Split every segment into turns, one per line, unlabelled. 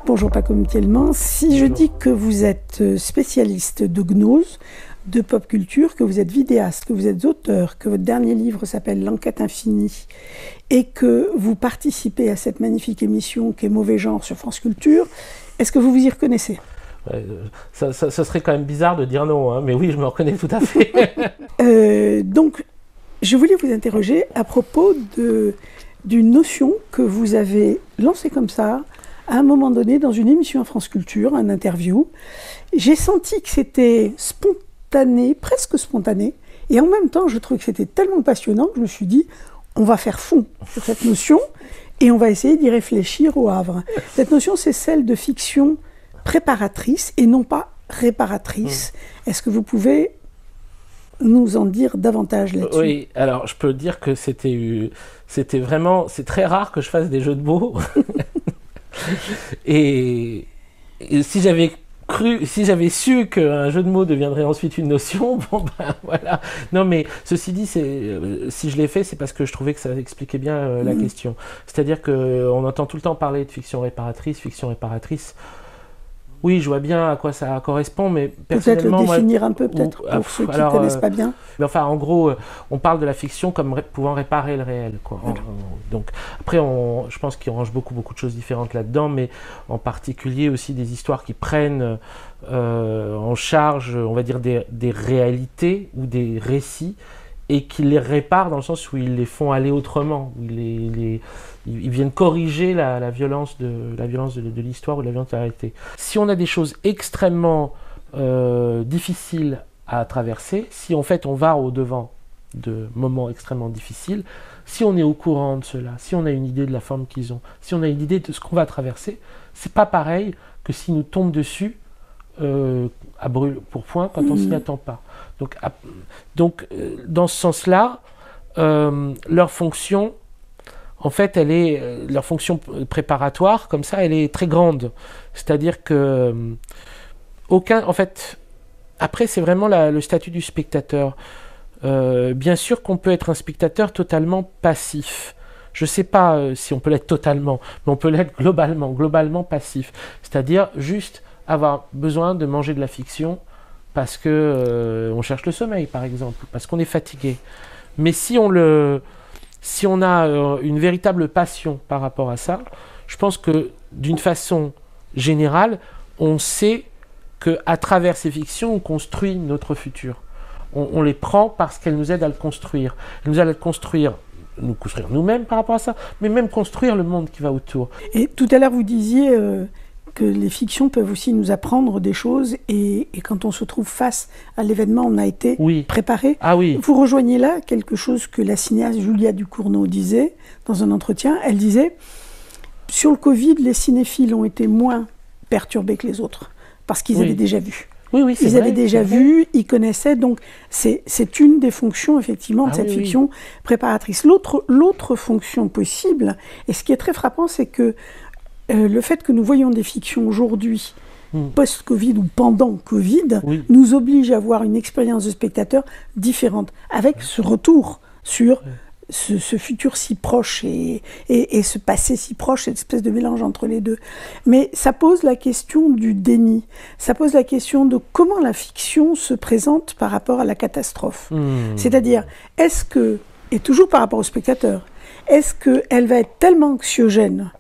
Bonjour Paco Thielmans. Si je dis que vous êtes spécialiste de gnose, de pop culture, que vous êtes vidéaste, que vous êtes auteur, que votre dernier livre s'appelle L'Enquête Infinie et que vous participez à cette magnifique émission qui est Mauvais Genre sur France Culture, est-ce que vous vous y reconnaissez?
Ça serait quand même bizarre de dire non, hein, mais oui, je me reconnais tout à fait.
Donc, je voulais vous interroger à propos d'une notion que vous avez lancée comme ça, à un moment donné, dans une émission à France Culture, un interview. J'ai senti que c'était spontané, presque spontané, et en même temps, je trouvais que c'était tellement passionnant que je me suis dit, on va faire fond sur cette notion, et on va essayer d'y réfléchir au Havre. Cette notion, c'est celle de fiction préparatrice, et non pas réparatrice. Est-ce que vous pouvez nous en dire davantage là-dessus?
Oui, alors je peux dire que c'était vraiment, c'est très rare que je fasse des jeux de mots. et si j'avais su qu'un jeu de mots deviendrait ensuite une notion, bon ben voilà. Non mais ceci dit, si je l'ai fait, c'est parce que je trouvais que ça expliquait bien la question. C'est-à-dire qu'on entend tout le temps parler de fiction réparatrice. Oui, je vois bien à quoi ça correspond, mais personnellement...
Peut-être le définir un peu, peut-être, pour ceux qui ne connaissent pas bien.
Mais enfin, en gros, on parle de la fiction comme pouvant réparer le réel, quoi. Donc, après, je pense qu'il range beaucoup de choses différentes là-dedans, mais en particulier aussi des histoires qui prennent en charge, on va dire, des réalités ou des récits, et qui les réparent dans le sens où ils les font aller autrement, où ils viennent corriger la violence de l'histoire ou de la violence de la réalité. Si on a des choses extrêmement difficiles à traverser, si en fait on va au-devant de moments extrêmement difficiles, si on est au courant de cela, si on a une idée de la forme qu'ils ont, si on a une idée de ce qu'on va traverser, c'est pas pareil que s'ils nous tombent dessus à brûle pour point quand on s'y attend pas. Donc dans ce sens-là, leur fonction, en fait, leur fonction préparatoire, comme ça, elle est très grande. C'est-à-dire que en fait, après, c'est vraiment le statut du spectateur. Bien sûr qu'on peut être un spectateur totalement passif. Je ne sais pas si on peut l'être totalement, mais on peut l'être globalement passif. C'est-à-dire juste avoir besoin de manger de la fiction parce que on cherche le sommeil, par exemple, parce qu'on est fatigué. Mais si on a une véritable passion par rapport à ça, je pense que d'une façon générale, on sait qu'à travers ces fictions, on construit notre futur. On les prend parce qu'elles nous aident à le construire. Elles nous aident à le construire nous-mêmes par rapport à ça, mais même construire le monde qui va autour.
Et tout à l'heure, vous disiez que les fictions peuvent aussi nous apprendre des choses et quand on se trouve face à l'événement, on a été préparé.
Ah oui.
Vous rejoignez là quelque chose que la cinéaste Julia Ducournau disait dans un entretien. Elle disait, sur le Covid, les cinéphiles ont été moins perturbés que les autres parce qu'ils avaient déjà vu.
Oui,
ils avaient déjà vu, ils connaissaient, donc c'est une des fonctions effectivement de cette fiction préparatrice. L'autre fonction possible, et ce qui est très frappant, c'est que le fait que nous voyons des fictions aujourd'hui, post-Covid ou pendant Covid, nous oblige à avoir une expérience de spectateur différente, avec ce retour sur ce futur si proche et ce passé si proche, cette espèce de mélange entre les deux. Mais ça pose la question du déni, ça pose la question de comment la fiction se présente par rapport à la catastrophe. C'est-à-dire, est-ce que, et toujours par rapport au spectateur, est-ce qu'elle va être tellement anxiogène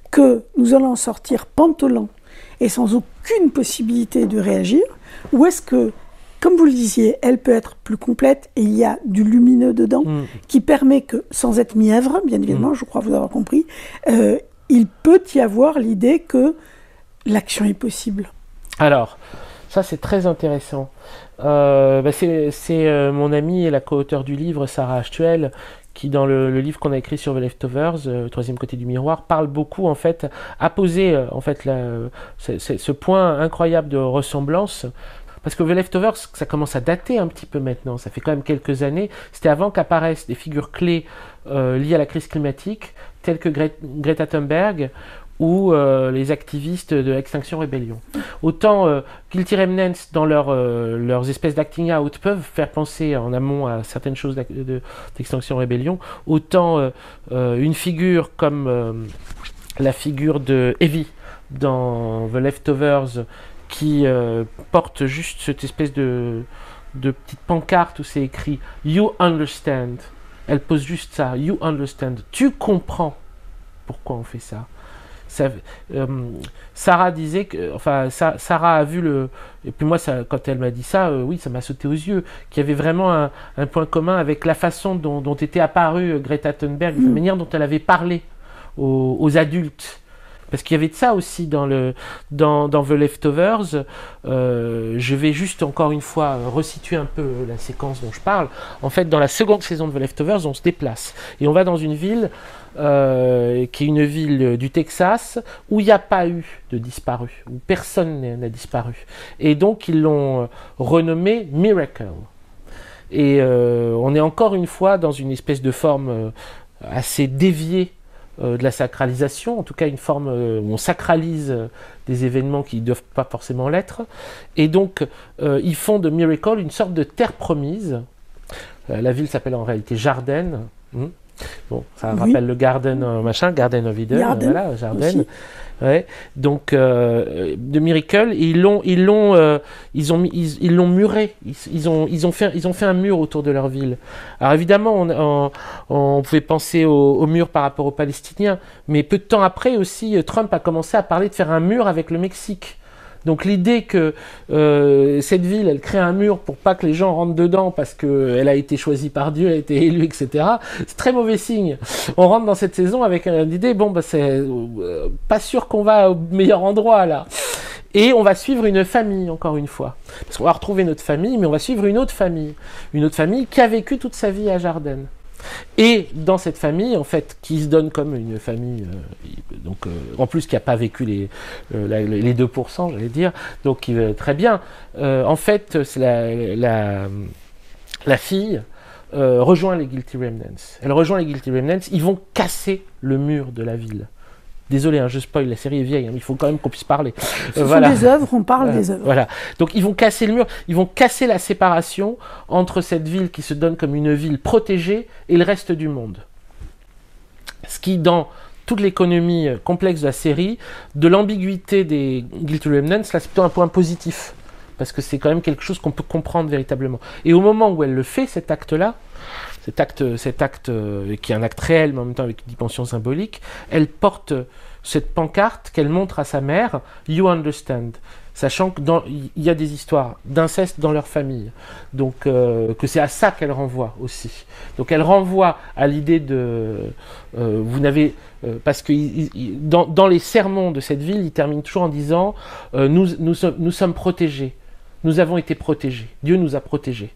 que nous allons en sortir pantolants et sans aucune possibilité de réagir, ou est-ce que, comme vous le disiez, elle peut être plus complète et il y a du lumineux dedans qui permet que, sans être mièvre, bien évidemment, je crois vous avoir compris, il peut y avoir l'idée que l'action est possible.
Alors, ça c'est très intéressant. C'est mon amie et la co-auteure du livre, Sarah Achtuel, qui dans le livre qu'on a écrit sur The Leftovers, Troisième côté du miroir, parle beaucoup en fait, a posé en fait ce point incroyable de ressemblance. Parce que The Leftovers, ça commence à dater un petit peu maintenant, ça fait quand même quelques années. C'était avant qu'apparaissent des figures clés liées à la crise climatique, telles que Greta Thunberg ou les activistes de Extinction Rebellion. Autant Guilty Remnants, dans leurs espèces d'acting out, peuvent faire penser en amont à certaines choses d'Extinction Rebellion, autant une figure comme la figure de Evie dans The Leftovers qui porte juste cette espèce de petite pancarte où c'est écrit « You understand ». Elle pose juste ça, « You understand ». Tu comprends pourquoi on fait ça. Sarah disait que, enfin, Sarah a vu le, et puis moi, quand elle m'a dit ça, oui, ça m'a sauté aux yeux, qu'il y avait vraiment un point commun avec la façon dont était apparue Greta Thunberg, la manière dont elle avait parlé aux adultes. Parce qu'il y avait de ça aussi dans The Leftovers. Je vais juste encore une fois resituer un peu la séquence dont je parle. En fait, dans la seconde saison de The Leftovers, on se déplace et on va dans une ville qui est une ville du Texas où il n'y a pas eu de disparu, où personne n'a disparu. Et donc ils l'ont renommé Miracle. Et on est encore une fois dans une espèce de forme assez déviée de la sacralisation, en tout cas une forme où on sacralise des événements qui ne doivent pas forcément l'être. Et donc, ils font de Miracle une sorte de terre promise. La ville s'appelle en réalité Jarden. Bon, ça rappelle le Garden Garden of Eden, voilà, Jarden. Ouais. Donc, de Miracle, ils l'ont muré. Ils ont fait un mur autour de leur ville. Alors évidemment, on pouvait penser au mur par rapport aux Palestiniens, mais peu de temps après aussi, Trump a commencé à parler de faire un mur avec le Mexique. Donc l'idée que cette ville, elle crée un mur pour pas que les gens rentrent dedans parce qu'elle a été choisie par Dieu, elle a été élue, etc. C'est très mauvais signe. On rentre dans cette saison avec l'idée, bon, bah, c'est pas sûr qu'on va au meilleur endroit là. Et on va suivre une famille, encore une fois. Parce qu'on va retrouver notre famille, mais on va suivre une autre famille qui a vécu toute sa vie à Jarden. Et dans cette famille, en fait, qui se donne comme une famille, en plus qui n'a pas vécu les 2%, j'allais dire, donc qui va très bien. En fait, c'est la fille rejoint les Guilty Remnants. Elle rejoint les Guilty Remnants. Ils vont casser le mur de la ville. Désolé, je spoil, la série est vieille, il faut quand même qu'on puisse parler.
Ce sont des œuvres, on parle des œuvres.
Voilà. Donc ils vont casser le mur, ils vont casser la séparation entre cette ville qui se donne comme une ville protégée et le reste du monde. Ce qui, dans toute l'économie complexe de la série, de l'ambiguïté des Guilty Remnants, là c'est plutôt un point positif. Parce que c'est quand même quelque chose qu'on peut comprendre véritablement. Et au moment où elle le fait, cet acte-là, cet acte qui est un acte réel, mais en même temps avec une dimension symbolique, elle porte cette pancarte qu'elle montre à sa mère, « You understand », sachant qu'il y a des histoires d'inceste dans leur famille, donc que c'est à ça qu'elle renvoie aussi. Donc elle renvoie à l'idée de... vous n'avez... parce que dans les sermons de cette ville, il termine toujours en disant nous sommes protégés. Nous avons été protégés. Dieu nous a protégés.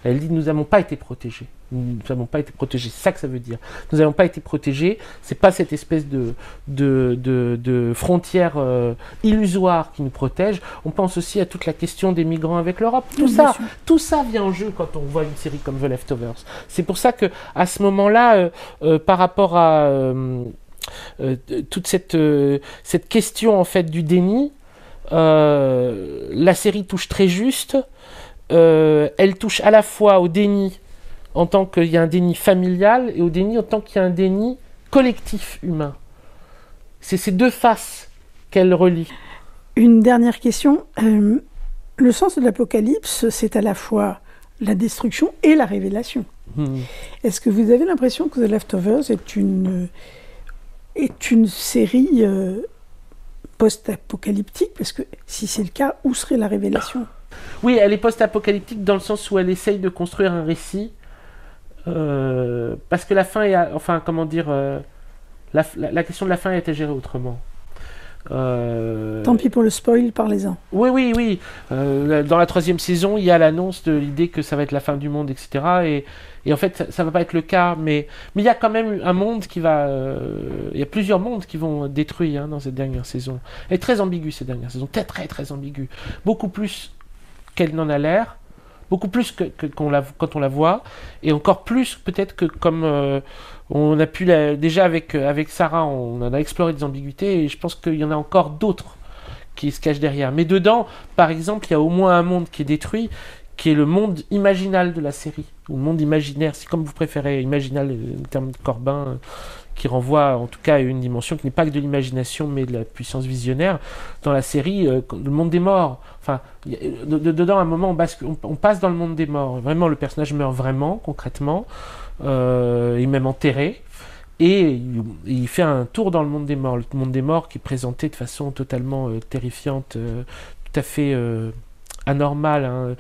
Elle dit, nous n'avons pas été protégés. Nous n'avons pas été protégés. C'est ça que ça veut dire. Nous n'avons pas été protégés. C'est pas cette espèce de frontière illusoire qui nous protège. On pense aussi à toute la question des migrants avec l'Europe. Tout ça vient en jeu quand on voit une série comme The Leftovers. C'est pour ça que à ce moment-là, par rapport à toute cette question en fait du déni, la série touche très juste. Elle touche à la fois au déni en tant qu'il y a un déni familial et au déni en tant qu'il y a un déni collectif humain. C'est ces deux faces qu'elle relie.
Une dernière question. Le sens de l'Apocalypse, c'est à la fois la destruction et la révélation. Est-ce que vous avez l'impression que The Leftovers est une série post-apocalyptique? Parce que si c'est le cas, où serait la révélation?
Oui, elle est post-apocalyptique dans le sens où elle essaye de construire un récit. Parce que la fin est... Enfin, comment dire... la question de la fin a été gérée autrement.
Tant pis pour le spoil, parlez-en.
Oui. Dans la 3e saison, il y a l'annonce de l'idée que ça va être la fin du monde, etc. Et en fait, ça va pas être le cas. Mais il y a quand même un monde qui va... il y a plusieurs mondes qui vont détruire dans cette dernière saison. Elle est très ambiguë, cette dernière saison. Très, très, très ambiguë. Beaucoup plus qu'elle n'en a l'air. Beaucoup plus quand on la voit. Et encore plus, peut-être que comme... on a pu déjà avec Sarah, on en a exploré des ambiguïtés et je pense qu'il y en a encore d'autres qui se cachent derrière. Mais dedans, par exemple, il y a au moins un monde qui est détruit, qui est le monde imaginal de la série, ou le monde imaginaire, c'est comme vous préférez, imaginal, le terme de Corbin, qui renvoie en tout cas à une dimension qui n'est pas que de l'imagination, mais de la puissance visionnaire. Dans la série, le monde des morts, enfin, dedans, à un moment, on passe dans le monde des morts. Vraiment, le personnage meurt vraiment, concrètement, il est même enterré. Et il fait un tour dans le monde des morts. Le monde des morts qui est présenté de façon totalement terrifiante, tout à fait anormale, hein,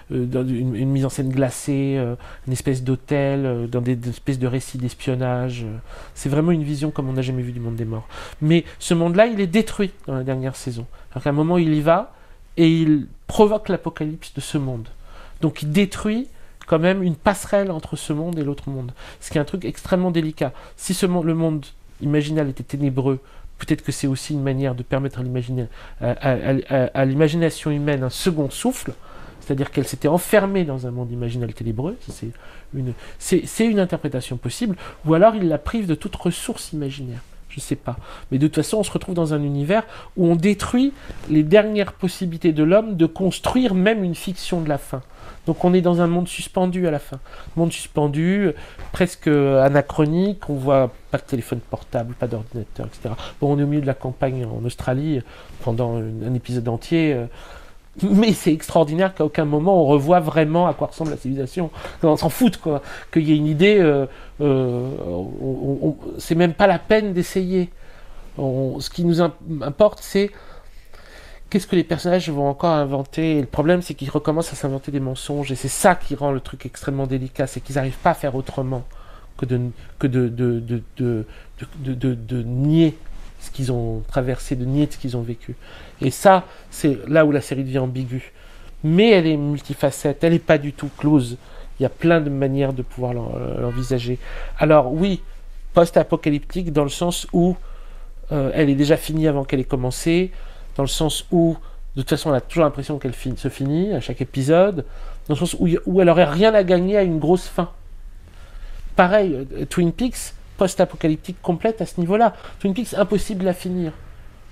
dans une mise en scène glacée, une espèce d'hôtel, dans des espèces de récits d'espionnage. C'est vraiment une vision comme on n'a jamais vu du monde des morts. Mais ce monde-là, il est détruit dans la dernière saison. Alors qu'à un moment, il y va et il provoque l'apocalypse de ce monde. Donc il détruit quand même une passerelle entre ce monde et l'autre monde. Ce qui est un truc extrêmement délicat. Si le monde imaginal était ténébreux, peut-être que c'est aussi une manière de permettre à l'imagination humaine un second souffle, c'est-à-dire qu'elle s'était enfermée dans un monde imaginal ténébreux, c'est une interprétation possible, ou alors il la prive de toute ressource imaginaire. Je ne sais pas. Mais de toute façon, on se retrouve dans un univers où on détruit les dernières possibilités de l'homme de construire même une fiction de la fin. Donc on est dans un monde suspendu à la fin. Monde suspendu, presque anachronique, on voit pas de téléphone portable, pas d'ordinateur, etc. Bon, on est au milieu de la campagne en Australie pendant un épisode entier, mais c'est extraordinaire qu'à aucun moment on revoit vraiment à quoi ressemble la civilisation. On s'en fout, quoi. Qu'il y ait une idée, c'est même pas la peine d'essayer. Ce qui nous importe, c'est qu'est-ce que les personnages vont encore inventer. Et le problème, c'est qu'ils recommencent à s'inventer des mensonges, et c'est ça qui rend le truc extrêmement délicat, c'est qu'ils n'arrivent pas à faire autrement que de nier ce qu'ils ont traversé, de nier ce qu'ils ont vécu. Et ça, c'est là où la série devient ambiguë. Mais elle est multifacette, elle n'est pas du tout close. Il y a plein de manières de pouvoir l'envisager. Alors oui, post-apocalyptique dans le sens où elle est déjà finie avant qu'elle ait commencé, dans le sens où, de toute façon, on a toujours l'impression qu'elle se finit à chaque épisode, dans le sens où elle n'aurait rien à gagner à une grosse fin. Pareil, Twin Peaks, post-apocalyptique complète à ce niveau-là. Twin Peaks, impossible à finir.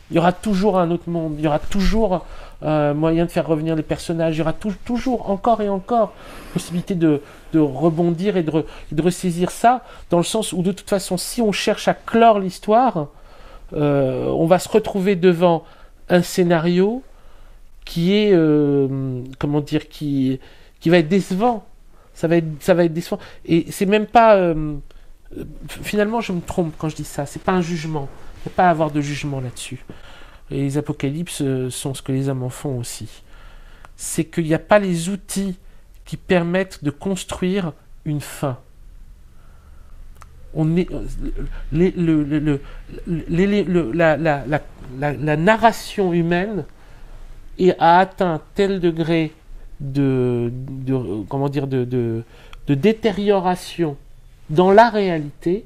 Il y aura toujours un autre monde, il y aura toujours moyen de faire revenir les personnages, il y aura toujours, encore et encore, possibilité de rebondir et de ressaisir ça, dans le sens où, de toute façon, si on cherche à clore l'histoire, on va se retrouver devant un scénario qui est, qui va être décevant. Ça va être décevant. Et c'est même pas... finalement, je me trompe quand je dis ça. C'est pas un jugement. Il ne faut pas avoir de jugement là-dessus. Et les apocalypses sont ce que les hommes en font aussi. C'est qu'il n'y a pas les outils qui permettent de construire une fin. La narration humaine a atteint tel degré de détérioration dans la réalité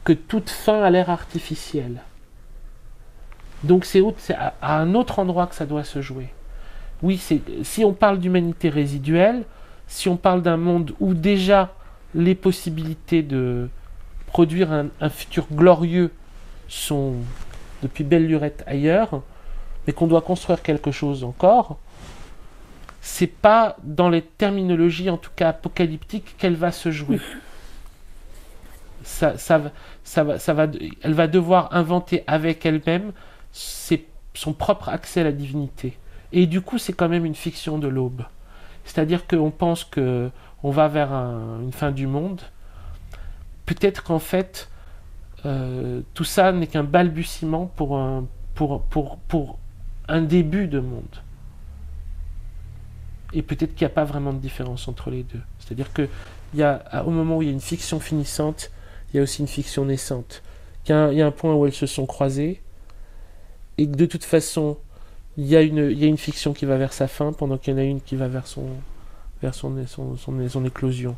que toute fin a l'air artificielle. Donc c'est à un autre endroit que ça doit se jouer. Oui, si on parle d'humanité résiduelle, si on parle d'un monde où déjà les possibilités de produire un futur glorieux sont depuis belle lurette ailleurs, mais qu'on doit construire quelque chose encore, c'est pas dans les terminologies, en tout cas apocalyptiques, qu'elle va se jouer. Elle va devoir inventer avec elle-même son propre accès à la divinité. Et du coup, c'est quand même une fiction de l'aube. C'est-à-dire qu'on pense qu'on va vers une fin du monde. Peut-être qu'en fait, tout ça n'est qu'un balbutiement pour un début de monde. Et peut-être qu'il n'y a pas vraiment de différence entre les deux. C'est-à-dire qu'au moment où il y a une fiction finissante, il y a aussi une fiction naissante. Il y a un point où elles se sont croisées, et que de toute façon, il y a une fiction qui va vers sa fin, pendant qu'il y en a une qui va vers son éclosion.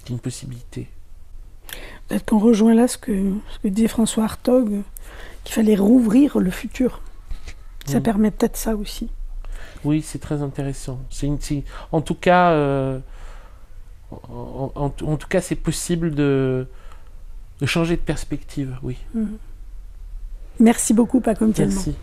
C'est une possibilité.
Peut-être qu'on rejoint là ce que disait François Hartog, qu'il fallait rouvrir le futur. Ça permet peut-être ça aussi.
Oui, c'est très intéressant. En tout cas, c'est possible de changer de perspective, oui.
Merci beaucoup, Paco Mtielman.
Merci.